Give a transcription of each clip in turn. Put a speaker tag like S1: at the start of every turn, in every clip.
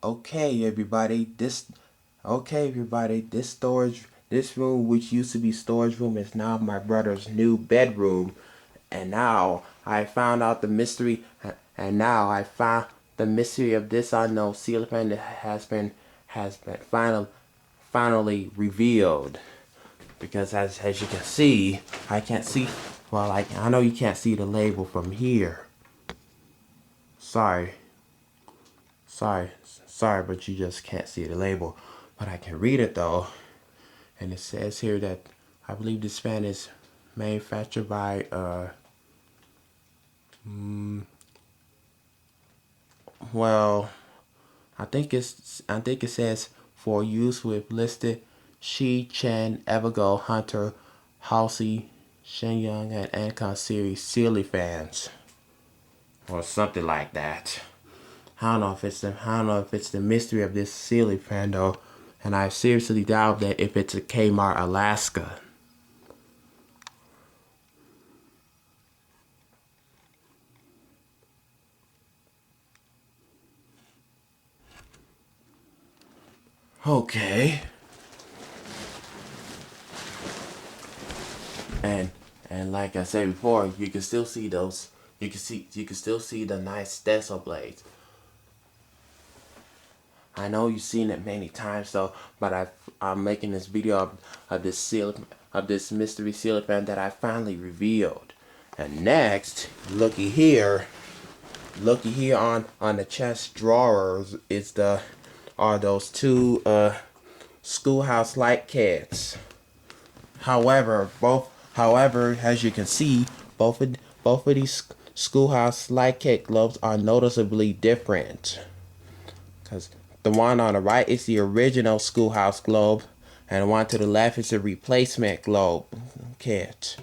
S1: Okay, everybody. This room, which used to be storage room, is now my brother's new bedroom. And now I found out the mystery. And now I found the mystery of this unknown ceiling fan that has been finally revealed. Because as you can see, I can't see. Well, I know you can't see the label from here. Sorry. Sorry, sorry, but you just can't see the label. But I can read it though. And it says here that I believe this fan is manufactured by well, I think it says for use with listed Shi Chen, Evergo, Hunter, Halsey, Shenyang, and Ancon series Sealy fans. Or something like that. I don't know if it's the mystery of this Sealy fan though, and I seriously doubt that if it's a Kmart, Alaska. Okay. And and like I said before, you can still see those. You can still see the nice stencil blades. I know you've seen it many times though, but I'm making this video of this mystery ceiling fan that I finally revealed. And next, looky here on the chest drawers is the are those two schoolhouse light kits. However, as you can see, both of these schoolhouse light kit globes are noticeably different. Cause the one on the right is the original schoolhouse globe, and the one to the left is the replacement globe kit.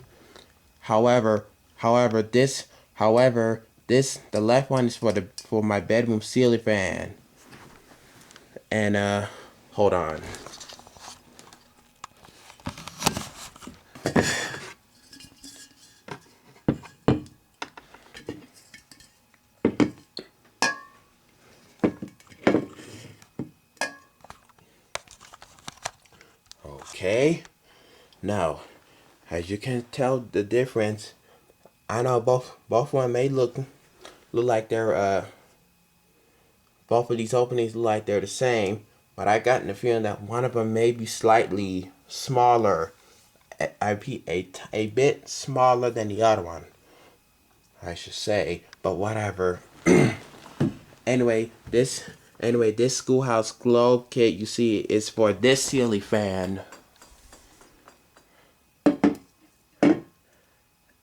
S1: However, however, the left one is for my bedroom ceiling fan. And hold on. Okay. Now, as you can tell the difference, I know both one may look like they're both of these openings look like they're the same, but I got the feeling that one of them may be slightly smaller, a bit smaller than the other one, I should say. But whatever. Anyway, this schoolhouse globe kit you see is for this ceiling fan.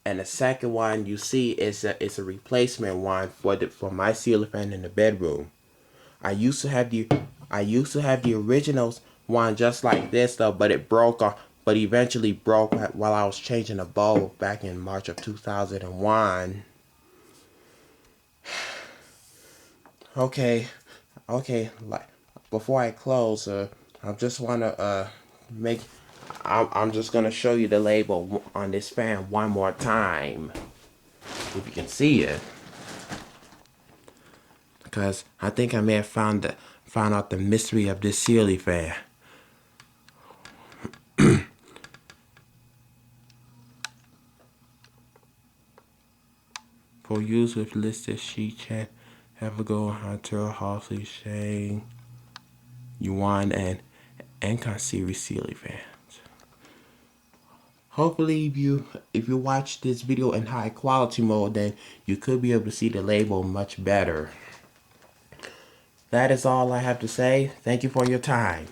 S1: And the second one you see is a replacement one for my ceiling fan in the bedroom. I used to have the original one just like this though, but it broke off. But eventually broke while I was changing the bulb back in March of 2001. Okay, okay. Like before I close, I just wanna make. I'm just gonna show you the label on this fan one more time, if you can see it, because I think I may have found out the mystery of this ceiling fan. For use with listed Shi Chen, Evergo, Hunter, Halsey, Shane, Yuan, and Ancon series ceiling fans. Hopefully, if you watch this video in high quality mode, then you could be able to see the label much better. That is all I have to say. Thank you for your time.